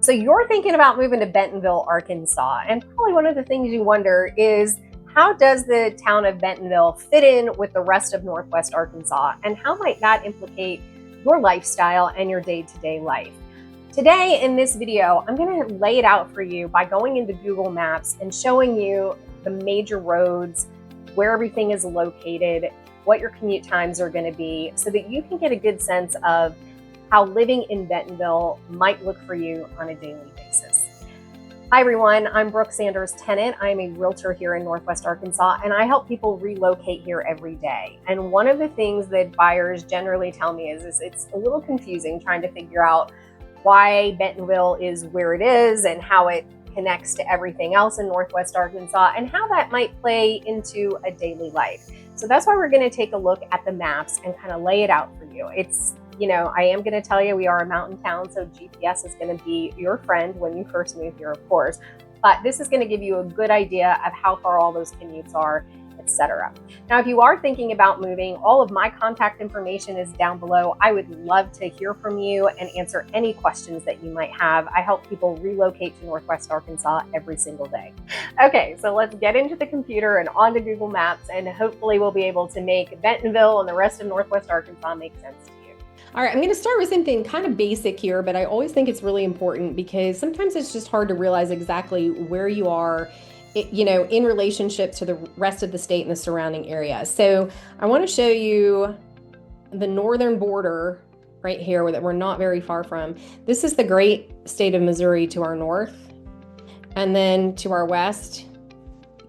So you're thinking about moving to Bentonville, Arkansas, and probably one of the things you wonder is, how does the town of Bentonville fit in with the rest of Northwest Arkansas, and how might that implicate your lifestyle and your day-to-day life? Today in this video, I'm going to lay it out for you by going into Google Maps and showing you the major roads, where everything is located, what your commute times are going to be, so that you can get a good sense of how living in Bentonville might look for you on a daily basis. Hi everyone, I'm Brooke Sanders-Tennant. I'm a realtor here in Northwest Arkansas, and I help people relocate here every day. And one of the things that buyers generally tell me is it's a little confusing trying to figure out why Bentonville is where it is and how it connects to everything else in Northwest Arkansas and how that might play into a daily life. So that's why we're going to take a look at the maps and kind of lay it out for you. I am going to tell you we are a mountain town, so GPS is going to be your friend when you first move here, of course. But this is going to give you a good idea of how far all those commutes are, etc. Now, if you are thinking about moving, all of my contact information is down below. I would love to hear from you and answer any questions that you might have. I help people relocate to Northwest Arkansas every single day. Okay, so let's get into the computer and onto Google Maps, and hopefully we'll be able to make Bentonville and the rest of Northwest Arkansas make sense to you. All right, I'm going to start with something kind of basic here, but I always think it's really important because sometimes it's just hard to realize exactly where you are, in relationship to the rest of the state and the surrounding area. So I want to show you the northern border right here that we're not very far from. This is the great state of Missouri to our north, and then to our west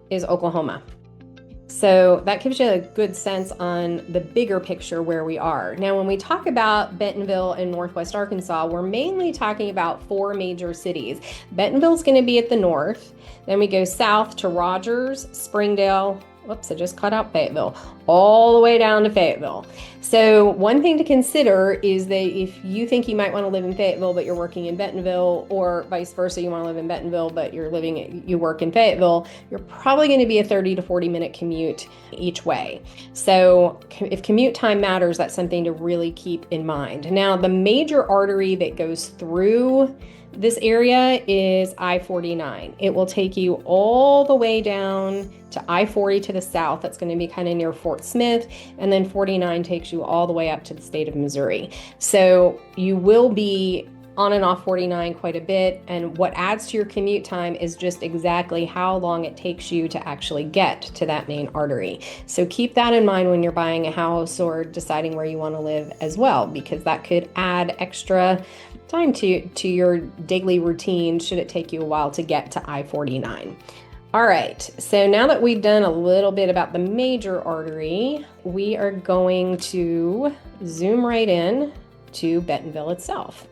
is Oklahoma. So that gives you a good sense on the bigger picture where we are. Now, when we talk about Bentonville and Northwest Arkansas, we're mainly talking about four major cities. Bentonville's going to be at the north. Then we go south to Rogers, Springdale. Whoops, I just cut out Fayetteville, all the way down to Fayetteville. So one thing to consider is that if you think you might want to live in Fayetteville, but you're working in Bentonville, or vice versa, you want to live in Bentonville, but you work in Fayetteville, you're probably going to be a 30 to 40 minute commute each way. So if commute time matters, that's something to really keep in mind. Now, the major artery that goes through this area is I-49. It will take you all the way down to I-40 to the south. That's going to be kind of near Fort Smith. And then 49 takes you all the way up to the state of Missouri. So you will be on and off 49 quite a bit. And what adds to your commute time is just exactly how long it takes you to actually get to that main artery. So keep that in mind when you're buying a house or deciding where you want to live as well, because that could add extra time to your daily routine should it take you a while to get to I-49. All right, so now that we've done a little bit about the major artery, we are going to zoom right in to Bentonville itself.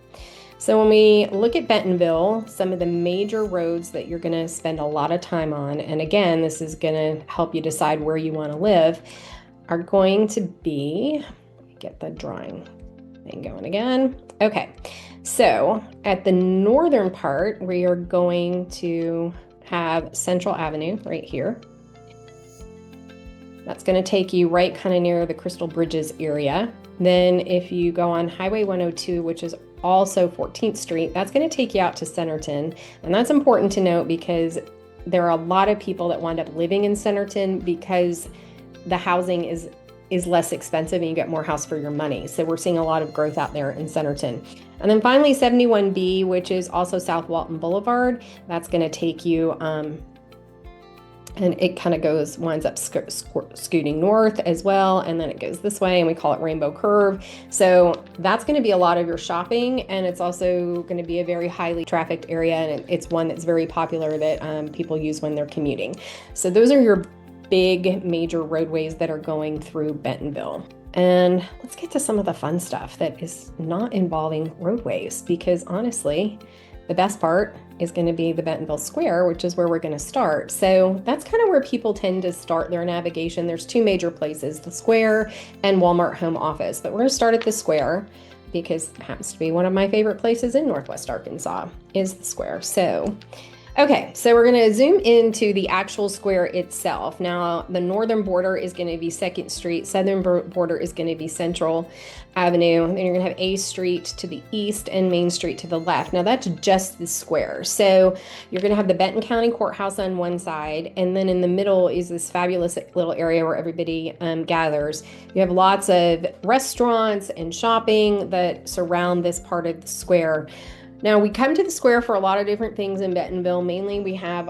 So when we look at Bentonville, some of the major roads that you're going to spend a lot of time on, and again, this is going to help you decide where you want to live, are going to be, get the drawing thing going again. Okay, so at the northern part, we are going to have Central Avenue right here. That's going to take you right kind of near the Crystal Bridges area. Then if you go on Highway 102, which is also 14th Street, that's going to take you out to Centerton. And that's important to note because there are a lot of people that wind up living in Centerton because the housing is less expensive and you get more house for your money. So we're seeing a lot of growth out there in Centerton. And then finally 71B, which is also South Walton Boulevard. That's going to take you, and it kind of winds up scooting north as well. And then it goes this way and we call it Rainbow Curve. So that's going to be a lot of your shopping. And it's also going to be a very highly trafficked area. And it's one that's very popular that people use when they're commuting. So those are your big major roadways that are going through Bentonville. And let's get to some of the fun stuff that is not involving roadways, because honestly, the best part is going to be the Bentonville Square, which is where we're going to start. So that's kind of where people tend to start their navigation. There's two major places, the Square and Walmart Home Office, but we're going to start at the Square because it happens to be one of my favorite places in Northwest Arkansas is the Square. So Okay, so we're going to zoom into the actual square itself. Now, the northern border is going to be 2nd Street, southern border is going to be Central Avenue, and then you're going to have A Street to the east and Main Street to the left. Now, that's just the square. So you're going to have the Benton County Courthouse on one side, and then in the middle is this fabulous little area where everybody gathers. You have lots of restaurants and shopping that surround this part of the square. Now, we come to the square for a lot of different things in Bentonville. Mainly, we have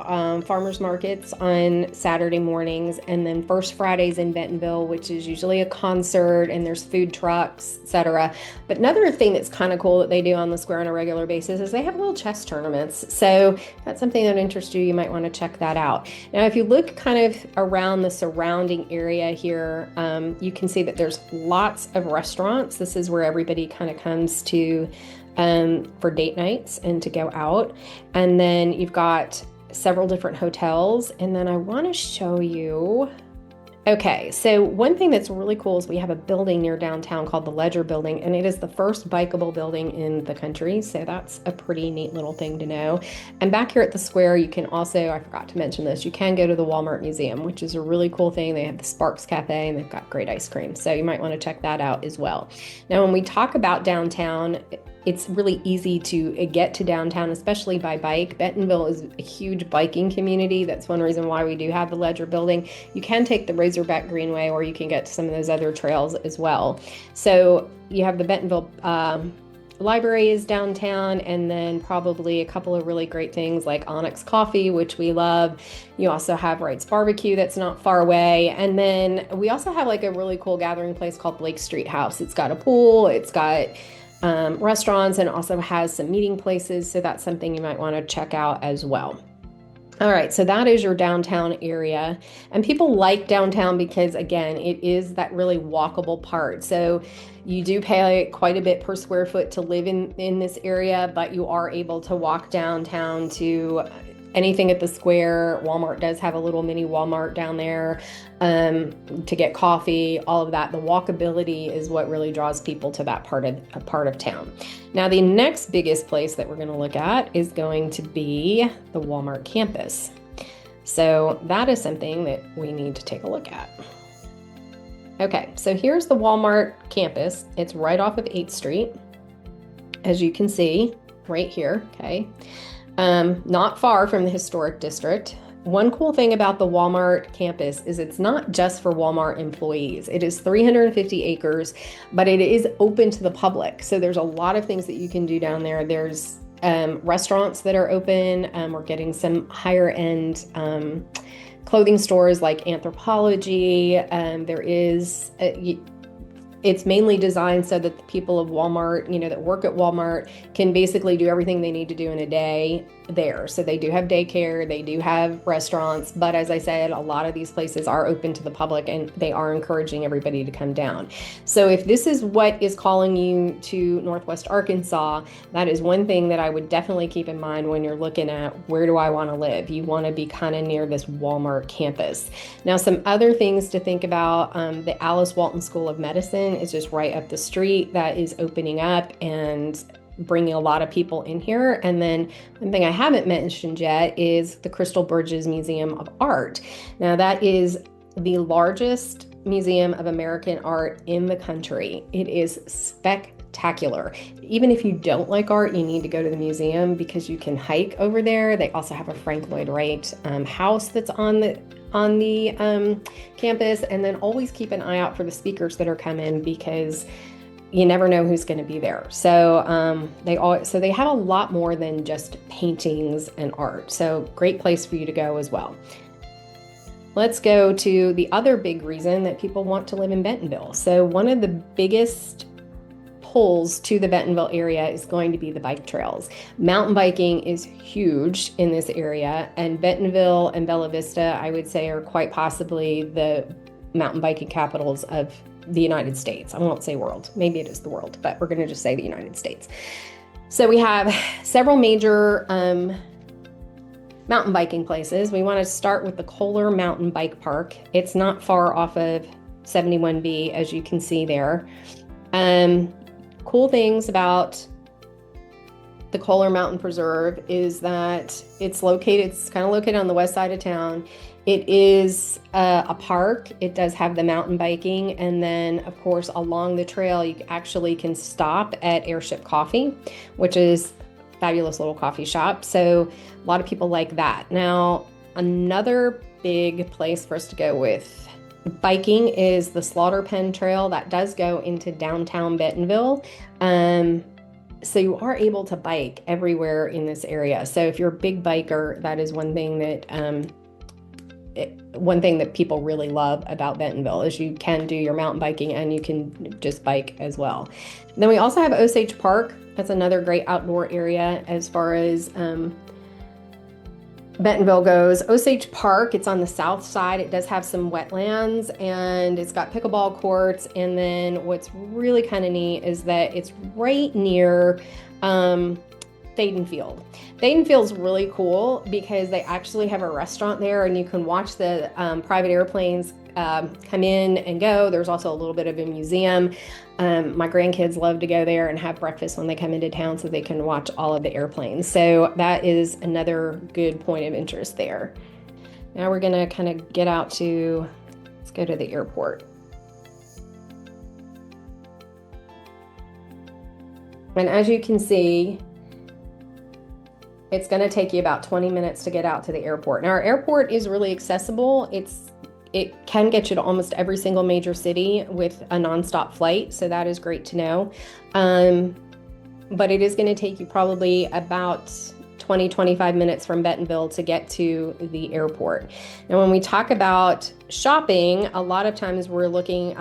farmers markets on Saturday mornings, and then First Fridays in Bentonville, which is usually a concert, and there's food trucks, etc. But another thing that's kind of cool that they do on the square on a regular basis is they have little chess tournaments. So if that's something that interests you, you might want to check that out. Now, if you look kind of around the surrounding area here, you can see that there's lots of restaurants. This is where everybody kind of comes to for date nights and to go out. And then you've got several different hotels. And then I want to show you. Okay, so one thing that's really cool is we have a building near downtown called the Ledger Building, and it is the first bikeable building in the country. So that's a pretty neat little thing to know. And back here at the square, you can also, I forgot to mention this, you can go to the Walmart Museum, which is a really cool thing. They have the Sparks Cafe and they've got great ice cream. So you might want to check that out as well. Now, when we talk about downtown, it's really easy to get to downtown, especially by bike. Bentonville is a huge biking community. That's one reason why we do have the Ledger Building. You can take the Razorback Greenway, or you can get to some of those other trails as well. So you have the Bentonville Library is downtown, and then probably a couple of really great things like Onyx Coffee, which we love. You also have Wright's Barbecue that's not far away. And then we also have like a really cool gathering place called Blake Street House. It's got a pool, it's got restaurants, and also has some meeting places. So that's something you might want to check out as well. All right, so that is your downtown area. And people like downtown because, again, it is that really walkable part. So you do pay quite a bit per square foot to live in this area, but you are able to walk downtown to anything at the square. Walmart does have a little mini Walmart down there to get coffee, all of that. The walkability is what really draws people to that part of town. Now, the next biggest place that we're going to look at is going to be the Walmart campus. So that is something that we need to take a look at. Okay, so here's the Walmart campus. It's right off of 8th Street, as you can see right here, okay? Not far from the historic district. One cool thing about the Walmart campus is it's not just for Walmart employees. It is 350 acres, but it is open to the public. So there's a lot of things that you can do down there. There's restaurants that are open. We're getting some higher end clothing stores like Anthropologie. There is it's mainly designed so that the people of Walmart, that work at Walmart, can basically do everything they need to do in a day there. So they do have daycare, they do have restaurants, but as I said, a lot of these places are open to the public and they are encouraging everybody to come down. So if this is what is calling you to Northwest Arkansas, that is one thing that I would definitely keep in mind when you're looking at where do I want to live. You want to be kind of near this Walmart campus. Now, some other things to think about, the Alice Walton School of Medicine is just right up the street. That is opening up and bringing a lot of people in here. And then one thing I haven't mentioned yet is the Crystal Bridges Museum of Art. Now, that is the largest museum of American art in the country. It is spectacular. Even if you don't like art, you need to go to the museum because you can hike over there. They also have a Frank Lloyd Wright house that's on the campus. And then always keep an eye out for the speakers that are coming because you never know who's going to be there. So they have a lot more than just paintings and art. So great place for you to go as well. Let's go to the other big reason that people want to live in Bentonville. So one of the biggest pulls to the Bentonville area is going to be the bike trails. Mountain biking is huge in this area, and Bentonville and Bella Vista, I would say, are quite possibly the mountain biking capitals of the United States. I won't say world, maybe it is the world, but we're going to just say the United States. So we have several major mountain biking places. We want to start with the Kohler Mountain Bike Park. It's not far off of 71B, as you can see there. Cool things about the Kohler Mountain Preserve is that it's kind of located on the west side of town. It is a park. It does have the mountain biking. And then, of course, along the trail, you actually can stop at Airship Coffee, which is a fabulous little coffee shop. So a lot of people like that. Now, another big place for us to go with biking is the Slaughter Pen Trail that does go into downtown Bentonville. So you are able to bike everywhere in this area. So if you're a big biker, that is one thing that people really love about Bentonville is you can do your mountain biking and you can just bike as well. Then we also have Osage Park. That's another great outdoor area as far as Bentonville goes. Osage Park, it's on the south side. It does have some wetlands and it's got pickleball courts. And then what's really kind of neat is that it's right near Thaden Field. Thaden Field's really cool because they actually have a restaurant there and you can watch the private airplanes come in and go. There's also a little bit of a museum. My grandkids love to go there and have breakfast when they come into town so they can watch all of the airplanes. So that is another good point of interest there. Now we're gonna kind of get out to, let's go to the airport. And as you can see, it's gonna take you about 20 minutes to get out to the airport. Now our airport is really accessible. It can get you to almost every single major city with a nonstop flight, so that is great to know. But it is going to take you probably about 20-25 minutes from Bentonville to get to the airport. Now, when we talk about shopping, a lot of times we're looking,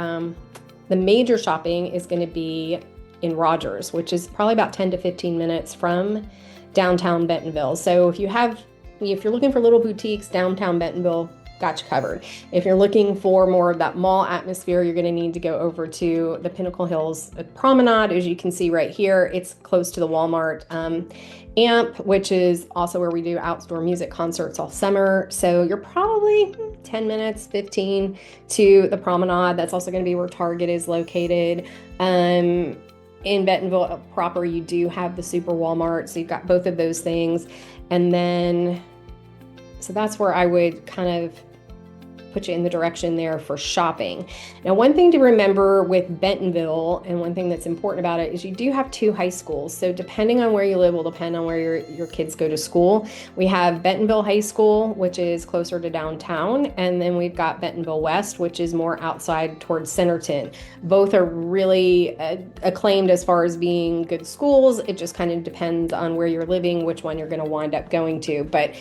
the major shopping is going to be in Rogers, which is probably about 10 to 15 minutes from downtown Bentonville. So if you're looking for little boutiques, downtown Bentonville got you covered. If you're looking for more of that mall atmosphere, you're going to need to go over to the Pinnacle Hills Promenade. As you can see right here, it's close to the Walmart AMP, which is also where we do outdoor music concerts all summer. So you're probably 10 minutes, 15 to the Promenade. That's also going to be where Target is located. In Bentonville proper, you do have the Super Walmart. So you've got both of those things. And then, so that's where I would kind of put you in the direction there for shopping. Now, one thing to remember with Bentonville, and one thing that's important about it, is you do have two high schools. So depending on where you live will depend on where your kids go to school. We have Bentonville High School, which is closer to downtown, and then we've got Bentonville West, which is more outside towards Centerton. Both are really acclaimed as far as being good schools. It just kind of depends on where you're living, which one you're going to wind up going to. But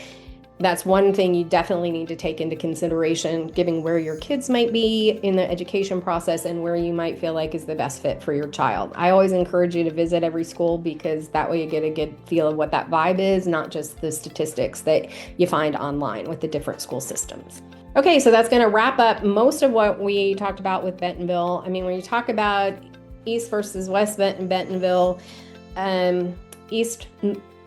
that's one thing you definitely need to take into consideration, given where your kids might be in the education process and where you might feel like is the best fit for your child. I always encourage you to visit every school because that way you get a good feel of what that vibe is, not just the statistics that you find online with the different school systems. Okay, so that's going to wrap up most of what we talked about with Bentonville. I mean, when you talk about East versus West Bentonville,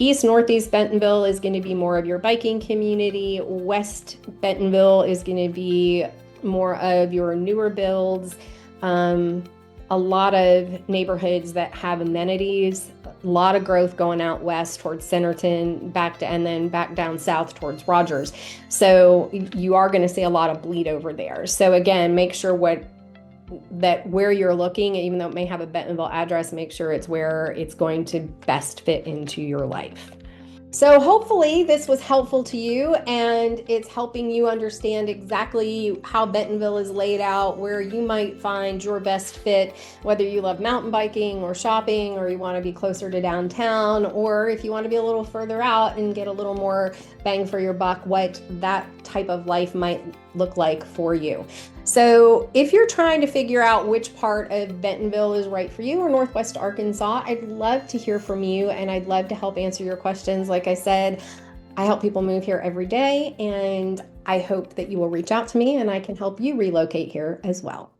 East Northeast Bentonville is going to be more of your biking community. West Bentonville is going to be more of your newer builds. A lot of neighborhoods that have amenities, a lot of growth going out west towards Centerton, and then back down south towards Rogers. So you are going to see a lot of bleed over there. So again, make sure where you're looking, even though it may have a Bentonville address, make sure it's where it's going to best fit into your life. So hopefully this was helpful to you and it's helping you understand exactly how Bentonville is laid out, where you might find your best fit, whether you love mountain biking or shopping, or you want to be closer to downtown, or if you want to be a little further out and get a little more bang for your buck, what that type of life might look like for you. So if you're trying to figure out which part of Bentonville is right for you or Northwest Arkansas, I'd love to hear from you and I'd love to help answer your questions. Like I said, I help people move here every day and I hope that you will reach out to me and I can help you relocate here as well.